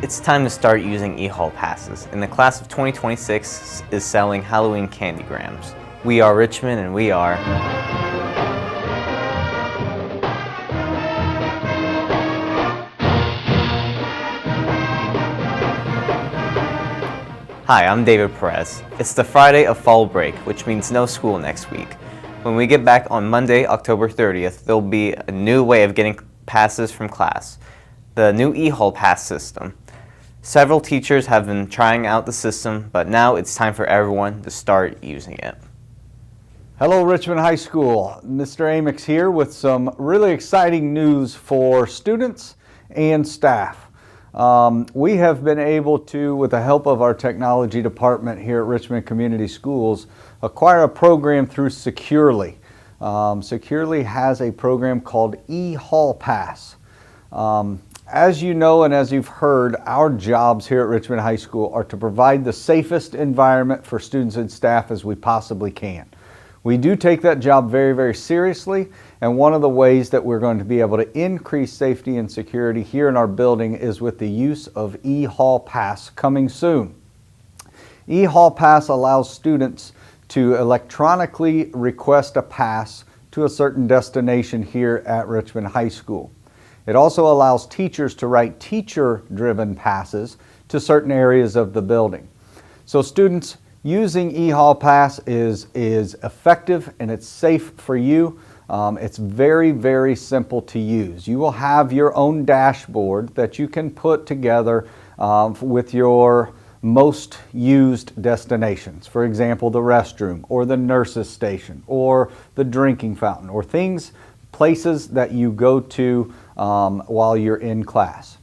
It's time to start using e-hall passes, and the class of 2026 is selling Halloween candygrams. We are Richmond, and we are... Hi, I'm David Perez. It's the Friday of fall break, which means no school next week. When we get back on Monday, October 30th, there'll be a new way of getting passes from class, the new e-hall pass system. Several teachers have been trying out the system, but now it's time for everyone to start using it. Hello, Richmond High School. Mr. Amix here with some really exciting news for students and staff. We have been able to, with the help of our technology department here at Richmond Community Schools, acquire a program through Securely. Securely has a program called e-hall pass. As you know and as you've heard, our jobs here at Richmond High School are to provide the safest environment for students and staff as we possibly can. We do take that job very, very seriously, and one of the ways that we're going to be able to increase safety and security here in our building is with the use of e-hall pass coming soon. E-hall pass allows students to electronically request a pass to a certain destination here at Richmond High School. It also allows teachers to write teacher-driven passes to certain areas of the building. So students, using e-hall pass is effective and it's safe for you. It's very, very simple to use. You will have your own dashboard that you can put together with your most used destinations. For example, the restroom or the nurse's station or the drinking fountain or places that you go to while you're in class.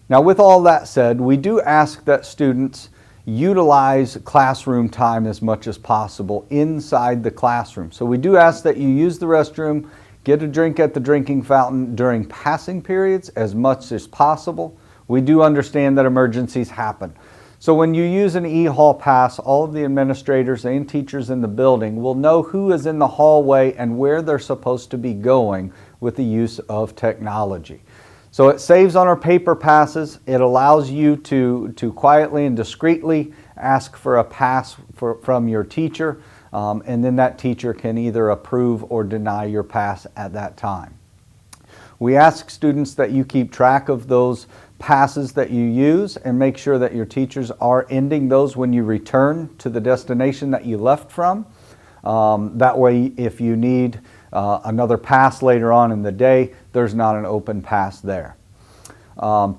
Now, with all that said, we do ask that students utilize classroom time as much as possible inside the classroom. So we do ask that you use the restroom, get a drink at the drinking fountain during passing periods as much as possible. We do understand that emergencies happen. So when you use an e-hall pass, all of the administrators and teachers in the building will know who is in the hallway and where they're supposed to be going with the use of technology. So it saves on our paper passes. It allows you to quietly and discreetly ask for a pass from your teacher, and then that teacher can either approve or deny your pass at that time. We ask students that you keep track of those passes that you use and make sure that your teachers are ending those when you return to the destination that you left from. That way, if you need another pass later on in the day, there's not an open pass there.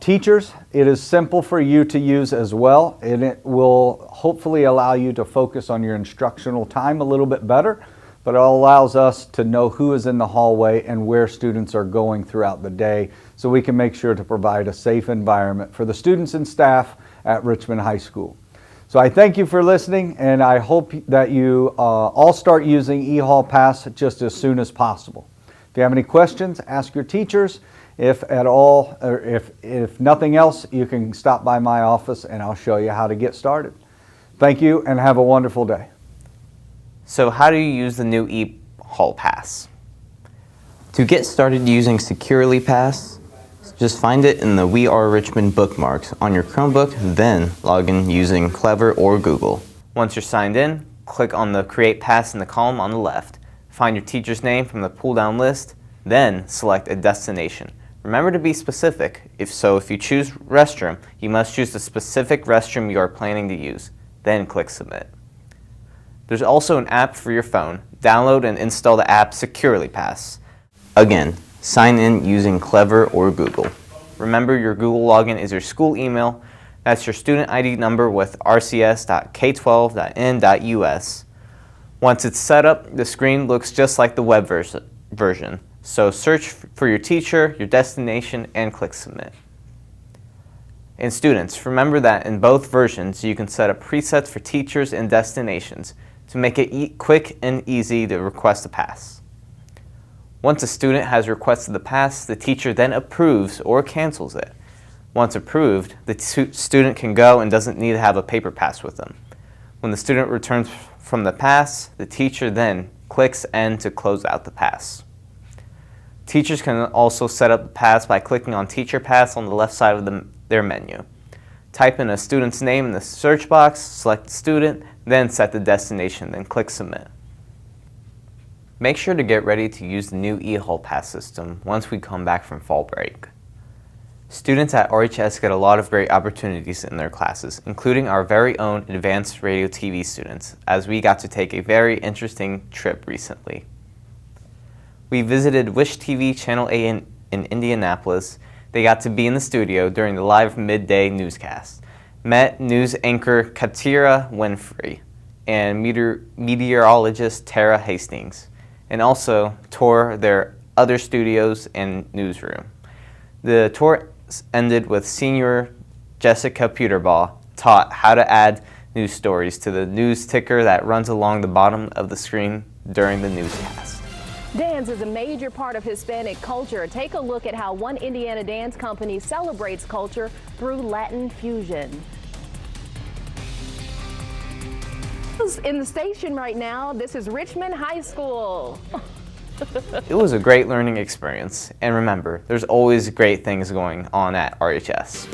Teachers, it is simple for you to use as well, and it will hopefully allow you to focus on your instructional time a little bit better, but it allows us to know who is in the hallway and where students are going throughout the day, so we can make sure to provide a safe environment for the students and staff at Richmond High School. So I thank you for listening, and I hope that you all start using e-hall pass just as soon as possible. If you have any questions, ask your teachers. If at all, or if nothing else, you can stop by my office and I'll show you how to get started. Thank you and have a wonderful day. So how do you use the new e-hall pass? To get started using Securely Pass, just find it in the We Are Richmond bookmarks on your Chromebook, then log in using Clever or Google. Once you're signed in, click on the Create Pass in the column on the left. Find your teacher's name from the pull-down list, then select a destination. Remember to be specific. If you choose restroom, you must choose the specific restroom you are planning to use, then click Submit. There's also an app for your phone. Download and install the app Securely Pass. Again, sign in using Clever or Google. Remember, your Google login is your school email. That's your student ID number with rcs.k12.n.us. Once it's set up, the screen looks just like the web version. So search for your teacher, your destination, and click Submit. And students, remember that in both versions, you can set up presets for teachers and destinations to make it quick and easy to request a pass. Once a student has requested the pass, the teacher then approves or cancels it. Once approved, the student can go and doesn't need to have a paper pass with them. When the student returns from the pass, the teacher then clicks End to close out the pass. Teachers can also set up the pass by clicking on Teacher Pass on the left side of their menu. Type in a student's name in the search box, select the student, then set the destination, then click Submit. Make sure to get ready to use the new eHall Pass system once we come back from fall break. Students at RHS get a lot of great opportunities in their classes, including our very own advanced radio TV students, as we got to take a very interesting trip recently. We visited Wish TV Channel 8 in Indianapolis. They got to be in the studio during the live midday newscast, met news anchor Katira Winfrey and meteorologist Tara Hastings, and also tour their other studios and newsroom. The tour ended with senior Jessica Peterbaugh taught how to add news stories to the news ticker that runs along the bottom of the screen during the newscast. Dance is a major part of Hispanic culture. Take a look at how one Indiana dance company celebrates culture through Latin fusion. In the station right now, this is Richmond High School. It was a great learning experience, and remember, there's always great things going on at RHS.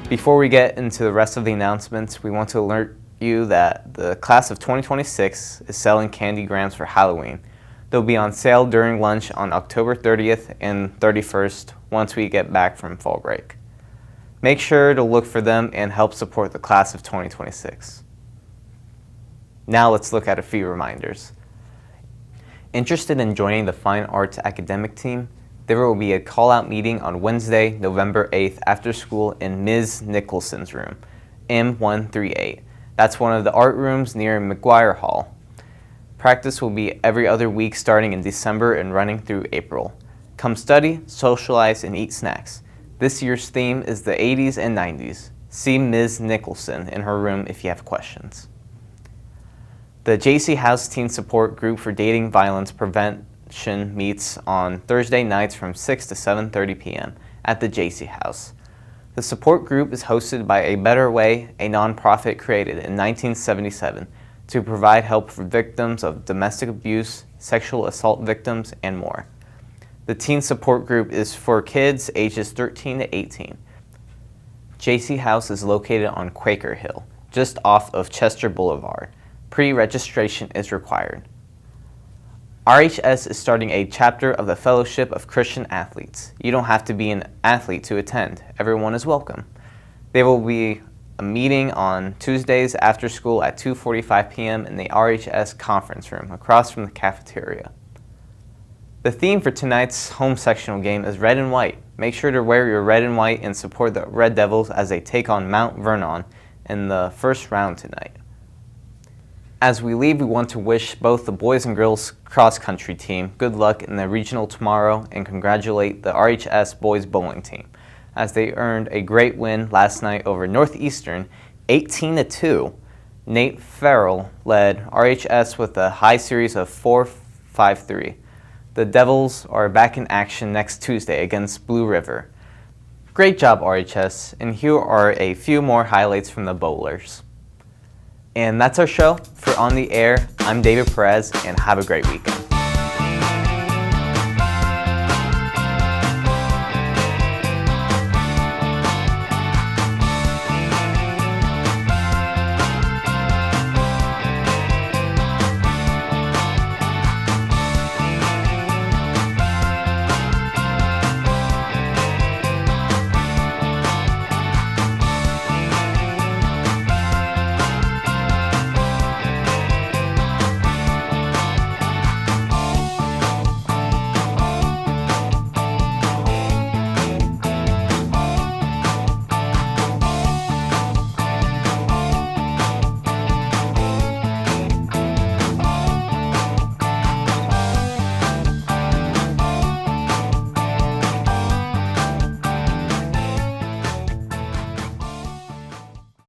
Before we get into the rest of the announcements, we want to alert you that the class of 2026 is selling candy grams for Halloween. They'll be on sale during lunch on October 30th and 31st once we get back from fall break. Make sure to look for them and help support the class of 2026. Now let's look at a few reminders. Interested in joining the Fine Arts Academic Team? There will be a call-out meeting on Wednesday, November 8th after school in Ms. Nicholson's room, M138. That's one of the art rooms near McGuire Hall. Practice will be every other week starting in December and running through April. Come study, socialize, and eat snacks. This year's theme is the 80s and 90s. See Ms. Nicholson in her room if you have questions. The JC House Teen Support Group for Dating Violence Prevention meets on Thursday nights from 6 to 7:30 p.m. at the JC House. The support group is hosted by A Better Way, a nonprofit created in 1977 to provide help for victims of domestic abuse, sexual assault victims, and more. The teen support group is for kids ages 13 to 18. JC House is located on Quaker Hill, just off of Chester Boulevard. Pre-registration is required. RHS is starting a chapter of the Fellowship of Christian Athletes. You don't have to be an athlete to attend. Everyone is welcome. There will be a meeting on Tuesdays after school at 2:45 p.m. in the RHS conference room across from the cafeteria. The theme for tonight's home sectional game is red and white. Make sure to wear your red and white and support the Red Devils as they take on Mount Vernon in the first round tonight. As we leave, we want to wish both the boys and girls cross-country team good luck in the regional tomorrow and congratulate the RHS boys bowling team as they earned a great win last night over Northeastern 18-2. Nate Farrell led RHS with a high series of 4-5-3. The Devils are back in action next Tuesday against Blue River. Great job, RHS, and here are a few more highlights from the bowlers. And that's our show. For On the Air, I'm David Perez, and have a great weekend.